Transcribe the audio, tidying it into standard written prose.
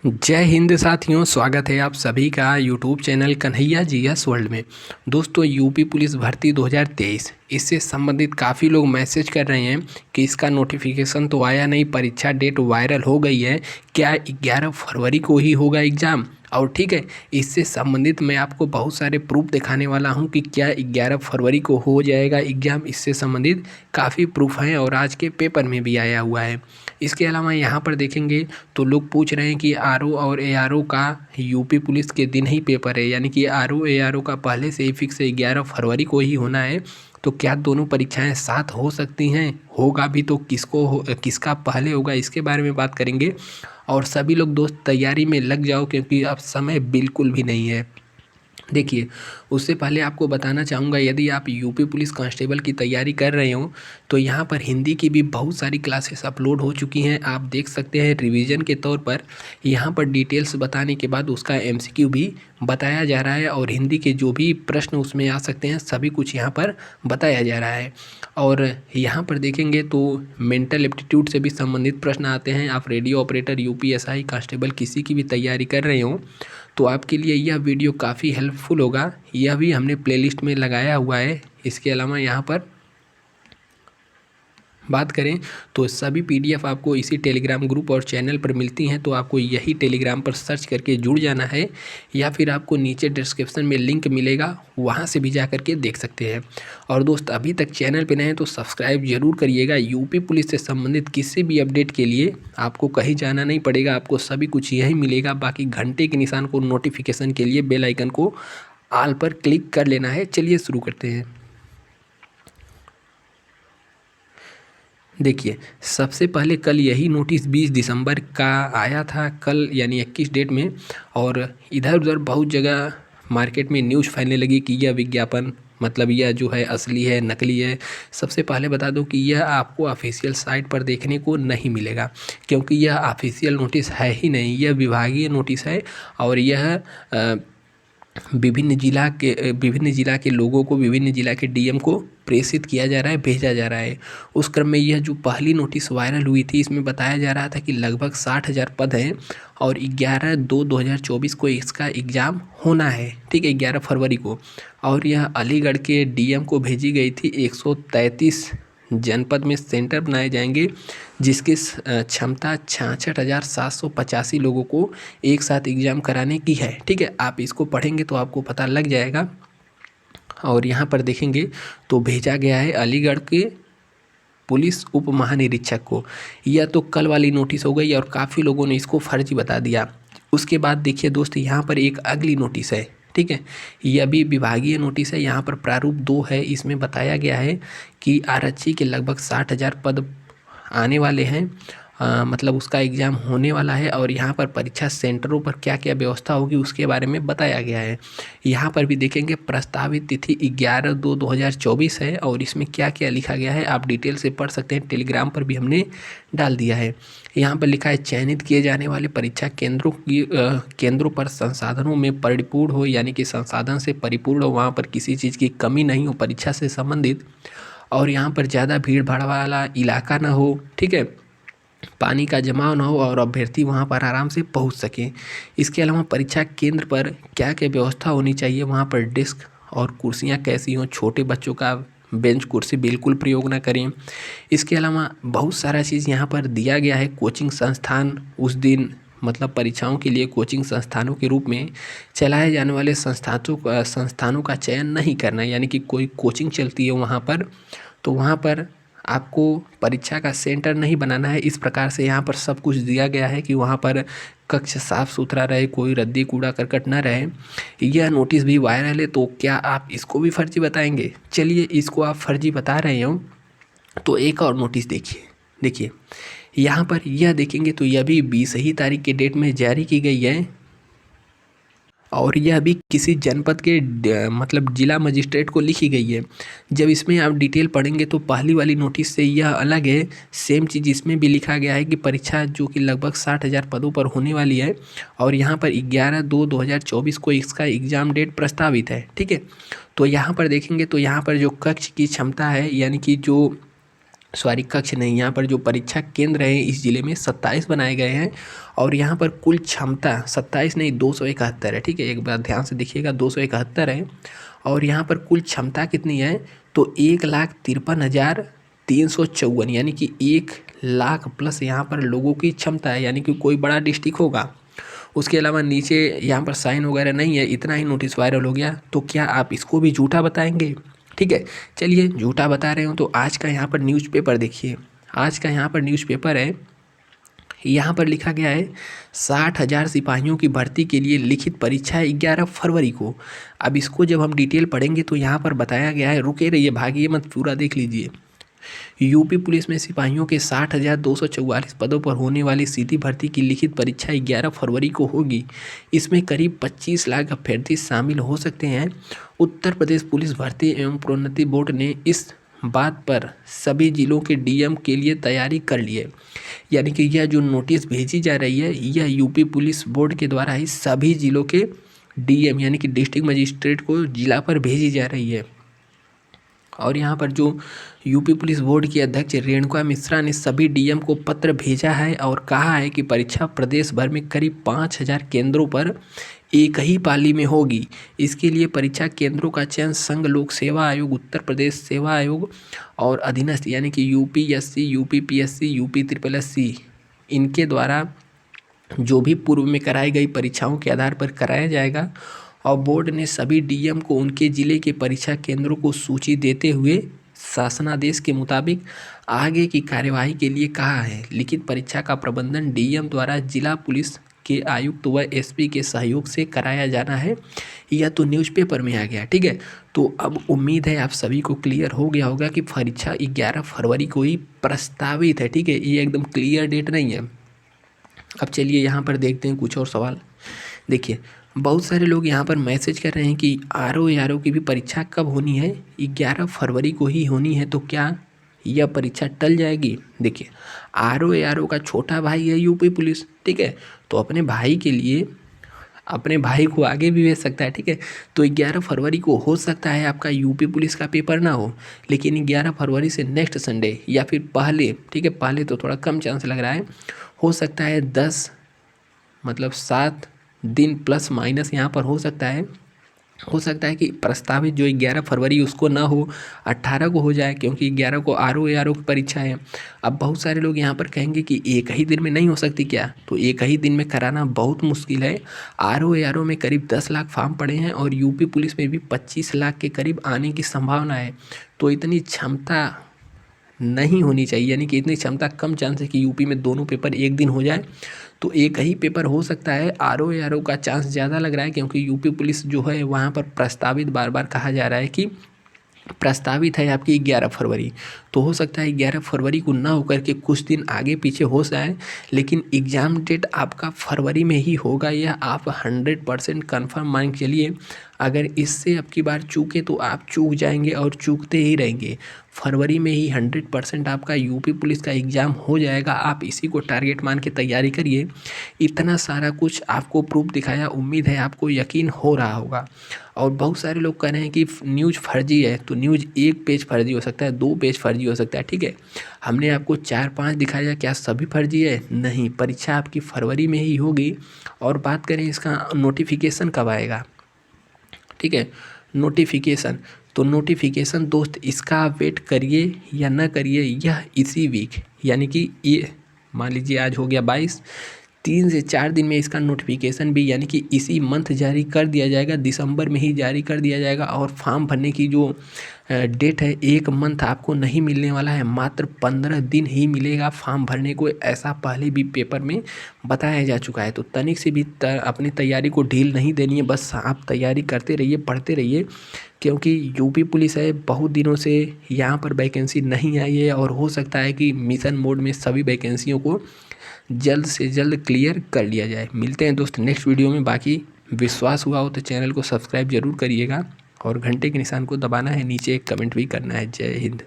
जय हिंद साथियों, स्वागत है आप सभी का YouTube channel Kanhaiya GS world में। दोस्तों, यूपी पुलिस भर्ती 2023 इससे संबंधित काफ़ी लोग मैसेज कर रहे हैं कि इसका नोटिफिकेशन तो आया नहीं, परीक्षा डेट वायरल हो गई है, क्या 11 फरवरी को ही होगा एग्ज़ाम। और ठीक है, इससे संबंधित मैं आपको बहुत सारे प्रूफ दिखाने वाला हूं कि क्या 11 फरवरी को हो जाएगा एग्ज़ाम। इससे संबंधित काफ़ी प्रूफ हैं और आज के पेपर में भी आया हुआ है। इसके अलावा यहाँ पर देखेंगे तो लोग पूछ रहे हैं कि आरओ और एआरओ का यूपी पुलिस के दिन ही पेपर है, यानी कि आरओ एआरओ का पहले से ही फिक्स है 11 फरवरी को ही होना है। तो क्या दोनों परीक्षाएं साथ हो सकती हैं? होगा भी तो किसका पहले होगा, इसके बारे में बात करेंगे। और सभी लोग दोस्त तैयारी में लग जाओ, क्योंकि अब समय बिल्कुल भी नहीं है। देखिए, उससे पहले आपको बताना चाहूँगा, यदि आप यूपी पुलिस कांस्टेबल की तैयारी कर रहे हो तो यहाँ पर हिंदी की भी बहुत सारी क्लासेस अपलोड हो चुकी हैं। आप देख सकते हैं रिवीजन के तौर पर यहाँ पर डिटेल्स बताने के बाद उसका एमसीक्यू भी बताया जा रहा है, और हिंदी के जो भी प्रश्न उसमें आ सकते हैं सभी कुछ यहाँ पर बताया जा रहा है। और यहाँ पर देखेंगे तो मेंटल एप्टीट्यूड से भी संबंधित प्रश्न आते हैं। आप रेडियो ऑपरेटर, यूपीएसआई, कांस्टेबल किसी की भी तैयारी कर रहे हो तो आपके लिए यह वीडियो काफ़ी हेल्पफुल होगा। यह भी हमने प्लेलिस्ट में लगाया हुआ है। इसके अलावा यहाँ पर बात करें तो सभी पीडीएफ आपको इसी टेलीग्राम ग्रुप और चैनल पर मिलती हैं, तो आपको यही टेलीग्राम पर सर्च करके जुड़ जाना है, या फिर आपको नीचे डिस्क्रिप्शन में लिंक मिलेगा, वहाँ से भी जा करके देख सकते हैं। और दोस्त, अभी तक चैनल पर नए हैं तो सब्सक्राइब जरूर करिएगा। यूपी पुलिस से संबंधित किसी भी अपडेट के लिए आपको कहीं जाना नहीं पड़ेगा, आपको सभी कुछ यही मिलेगा। बाकी घंटे के निशान को नोटिफिकेशन के लिए बेल आइकन को ऑल पर क्लिक कर लेना है। चलिए शुरू करते हैं। देखिए, सबसे पहले कल यही नोटिस 20 दिसंबर का आया था, कल यानी 21 डेट में। और इधर उधर बहुत जगह मार्केट में न्यूज़ फैलने लगी कि यह विज्ञापन मतलब यह जो है असली है, नकली है। सबसे पहले बता दूं कि यह आपको ऑफिशियल साइट पर देखने को नहीं मिलेगा, क्योंकि यह ऑफिशियल नोटिस है ही नहीं, यह विभागीय नोटिस है। और यह विभिन्न जिला के लोगों को, विभिन्न जिला के डीएम को प्रेषित किया जा रहा है, भेजा जा रहा है। उस क्रम में यह जो पहली नोटिस वायरल हुई थी, इसमें बताया जा रहा था कि लगभग 60,000 पद हैं और 11/2/2024 को इसका एग्ज़ाम होना है। ठीक है, 11 फरवरी को। और यह अलीगढ़ के डीएम को भेजी गई थी। 133 जनपद में सेंटर बनाए जाएंगे, जिसकी क्षमता 66,785 लोगों को एक साथ एग्ज़ाम कराने की है। ठीक है, आप इसको पढ़ेंगे तो आपको पता लग जाएगा। और यहाँ पर देखेंगे तो भेजा गया है अलीगढ़ के पुलिस उप महानिरीक्षक को। यह तो कल वाली नोटिस हो गई और काफ़ी लोगों ने इसको फर्जी बता दिया। उसके बाद देखिए दोस्त, यहाँ पर एक अगली नोटिस है। ठीक है, यह भी विभागीय नोटिस है। यहाँ पर प्रारूप 2 है। इसमें बताया गया है कि आरक्षी के लगभग 60,000 पद आने वाले हैं, मतलब उसका एग्ज़ाम होने वाला है। और यहाँ पर परीक्षा सेंटरों पर क्या क्या व्यवस्था होगी उसके बारे में बताया गया है। यहाँ पर भी देखेंगे प्रस्तावित तिथि 11/2/2024 है, और इसमें क्या क्या लिखा गया है आप डिटेल से पढ़ सकते हैं। टेलीग्राम पर भी हमने डाल दिया है। यहाँ पर लिखा है, चयनित किए जाने वाले परीक्षा केंद्रों पर संसाधनों में परिपूर्ण हो, यानी कि संसाधन से परिपूर्ण हो, वहाँ पर किसी चीज़ की कमी नहीं हो परीक्षा से संबंधित। और यहाँ पर ज़्यादा भीड़ भाड़ वाला इलाका ना हो। ठीक है, पानी का जमाव ना हो और अभ्यर्थी वहाँ पर आराम से पहुँच सकें। इसके अलावा परीक्षा केंद्र पर क्या क्या व्यवस्था होनी चाहिए, वहाँ पर डेस्क और कुर्सियाँ कैसी हों, छोटे बच्चों का बेंच कुर्सी बिल्कुल प्रयोग ना करें। इसके अलावा बहुत सारा चीज़ यहाँ पर दिया गया है। कोचिंग संस्थान उस दिन मतलब परीक्षाओं के लिए कोचिंग संस्थानों के रूप में चलाए जाने वाले संस्थानों का चयन नहीं करना, यानी कि कोई कोचिंग चलती है वहाँ पर, तो वहाँ पर आपको परीक्षा का सेंटर नहीं बनाना है। इस प्रकार से यहाँ पर सब कुछ दिया गया है कि वहाँ पर कक्ष साफ सुथरा रहे, कोई रद्दी कूड़ा करकट ना रहे। यह नोटिस भी वायरल है, तो क्या आप इसको भी फर्जी बताएंगे? चलिए, इसको आप फर्जी बता रहे हो तो एक और नोटिस देखिए यहाँ पर यह देखेंगे तो यह भी 20 ही तारीख के डेट में जारी की गई है, और यह भी किसी जनपद के मतलब जिला मजिस्ट्रेट को लिखी गई है। जब इसमें आप डिटेल पढ़ेंगे तो पहली वाली नोटिस से यह अलग है। सेम चीज़ इसमें भी लिखा गया है कि परीक्षा जो कि लगभग 60,000 पदों पर होने वाली है, और यहाँ पर 11/2/2024 को इसका एग्ज़ाम डेट प्रस्तावित है। ठीक है, तो यहाँ पर देखेंगे तो यहाँ पर जो कक्ष की क्षमता है, यानी कि जो सॉरी कक्ष नहीं, यहाँ पर जो परीक्षा केंद्र है इस जिले में 27 बनाए गए हैं और यहाँ पर कुल क्षमता 27 नहीं 271 है। ठीक है, एक बार ध्यान से देखिएगा 271 है और यहाँ पर कुल क्षमता कितनी है तो 1,53,354 यानी कि 1,00,000 प्लस यहाँ पर लोगों की क्षमता है, यानी कि कोई बड़ा डिस्ट्रिक्ट होगा। उसके अलावा नीचे यहाँ पर साइन वगैरह नहीं है, इतना ही नोटिस वायरल हो गया। तो क्या आप इसको भी झूठा बताएंगे? ठीक है, चलिए झूठा बता रहे हो तो आज का यहाँ पर न्यूज़पेपर देखिए। आज का यहाँ पर न्यूज़पेपर है, यहाँ पर लिखा गया है 60,000 सिपाहियों की भर्ती के लिए लिखित परीक्षा 11 फरवरी को। अब इसको जब हम डिटेल पढ़ेंगे तो यहाँ पर बताया गया है, रुके रहिए भागिए मत, पूरा देख लीजिए। यूपी पुलिस में सिपाहियों के 60,244 पदों पर होने वाली सीधी भर्ती की लिखित परीक्षा 11 फरवरी को होगी। इसमें करीब 25 लाख अभ्यर्थी शामिल हो सकते हैं। उत्तर प्रदेश पुलिस भर्ती एवं प्रोन्नति बोर्ड ने इस बात पर सभी जिलों के डीएम के लिए तैयारी कर ली है। यानी कि यह जो नोटिस भेजी जा रही है यह यूपी पुलिस बोर्ड के द्वारा ही सभी जिलों के डीएम यानी कि डिस्ट्रिक्ट मजिस्ट्रेट को जिला पर भेजी जा रही है। और यहाँ पर जो यूपी पुलिस बोर्ड की अध्यक्ष रेणुका मिश्रा ने सभी डीएम को पत्र भेजा है और कहा है कि परीक्षा प्रदेश भर में करीब 5,000 केंद्रों पर एक ही पाली में होगी। इसके लिए परीक्षा केंद्रों का चयन संघ लोक सेवा आयोग, उत्तर प्रदेश सेवा आयोग और अधीनस्थ यानी कि UPSC, UPPSC, UP triple SC इनके द्वारा जो भी पूर्व में कराई गई परीक्षाओं के आधार पर कराया जाएगा। और बोर्ड ने सभी डीएम को उनके जिले के परीक्षा केंद्रों को सूची देते हुए शासनादेश के मुताबिक आगे की कार्यवाही के लिए कहा है। लिखित परीक्षा का प्रबंधन डीएम द्वारा जिला पुलिस के आयुक्त व एसपी के सहयोग से कराया जाना है। यह तो न्यूज़पेपर में आ गया। ठीक है, तो अब उम्मीद है आप सभी को क्लियर हो गया होगा कि परीक्षा 11 फरवरी को ही प्रस्तावित है। ठीक है, ये एकदम क्लियर डेट नहीं है। अब चलिए यहाँ पर देखते हैं कुछ और सवाल। देखिए बहुत सारे लोग यहाँ पर मैसेज कर रहे हैं कि आरओ की भी परीक्षा कब होनी है? 11 फरवरी को ही होनी है, तो क्या यह परीक्षा टल जाएगी? देखिए आरओ का छोटा भाई है यूपी पुलिस। ठीक है, तो अपने भाई के लिए अपने भाई को आगे भी भेज सकता है। ठीक है, तो 11 फरवरी को हो सकता है आपका यूपी पुलिस का पेपर ना हो, लेकिन 11 फरवरी से नेक्स्ट संडे या फिर पहले, ठीक है पहले तो थोड़ा कम चांस लग रहा है, हो सकता है 10 मतलब 7 दिन प्लस माइनस यहाँ पर हो सकता है कि प्रस्तावित जो 11 फरवरी उसको ना हो, 18 को हो जाए, क्योंकि 11 को आरओ की परीक्षा है। अब बहुत सारे लोग यहाँ पर कहेंगे कि एक ही दिन में नहीं हो सकती क्या? तो एक ही दिन में कराना बहुत मुश्किल है। आरओ में करीब 10 लाख फॉर्म पड़े हैं और यूपी पुलिस में भी 25 लाख के करीब आने की संभावना है। तो इतनी क्षमता नहीं होनी चाहिए, यानी कि इतनी क्षमता कम चांस है कि यूपी में दोनों पेपर एक दिन हो जाए। तो एक ही पेपर हो सकता है। आरओ का चांस ज़्यादा लग रहा है, क्योंकि यूपी पुलिस जो है वहाँ पर प्रस्तावित बार बार कहा जा रहा है कि प्रस्तावित है आपकी 11 फरवरी। तो हो सकता है 11 फरवरी को ना होकर के कुछ दिन आगे पीछे हो जाए, लेकिन एग्ज़ाम डेट आपका फरवरी में ही होगा, यह आप 100% कन्फर्म मान के चलिए। अगर इससे अब की बार चूके तो आप चूक जाएंगे और चूकते ही रहेंगे। फरवरी में ही 100% आपका यूपी पुलिस का एग्ज़ाम हो जाएगा। आप इसी को टारगेट मान के तैयारी करिए। इतना सारा कुछ आपको प्रूफ दिखाया, उम्मीद है आपको यकीन हो रहा होगा। और बहुत सारे लोग कह रहे हैं कि न्यूज़ फर्जी है, तो न्यूज़ 1 पेज फर्जी हो सकता है, 2 पेज फर्जी हो सकता है। ठीक है, हमने आपको 4-5 दिखाया, क्या सभी फर्जी है? नहीं, परीक्षा आपकी फरवरी में ही होगी। और बात करें इसका नोटिफिकेशन कब आएगा? ठीक है, नोटिफिकेशन, तो नोटिफिकेशन दोस्त इसका आप वेट करिए या ना करिए, यह इसी वीक यानी कि ये मान लीजिए आज हो गया 22, 3 से 4 दिन में इसका नोटिफिकेशन भी यानी कि इसी मंथ जारी कर दिया जाएगा, दिसंबर में ही जारी कर दिया जाएगा। और फॉर्म भरने की जो डेट है, 1 मंथ आपको नहीं मिलने वाला है, मात्र 15 दिन ही मिलेगा फॉर्म भरने को। ऐसा पहले भी पेपर में बताया जा चुका है। तो तनिक से भी अपनी तैयारी को ढील नहीं देनी है, बस आप तैयारी करते रहिए, पढ़ते रहिए, क्योंकि यूपी पुलिस है बहुत दिनों से यहाँ पर वैकेंसी नहीं आई है और हो सकता है कि मिशन मोड में सभी वैकेंसियों को जल्द से जल्द क्लियर कर लिया जाए। मिलते हैं दोस्त नेक्स्ट वीडियो में। बाकी विश्वास हुआ हो तो चैनल को सब्सक्राइब जरूर करिएगा और घंटे के निशान को दबाना है, नीचे एक कमेंट भी करना है। जय हिंद।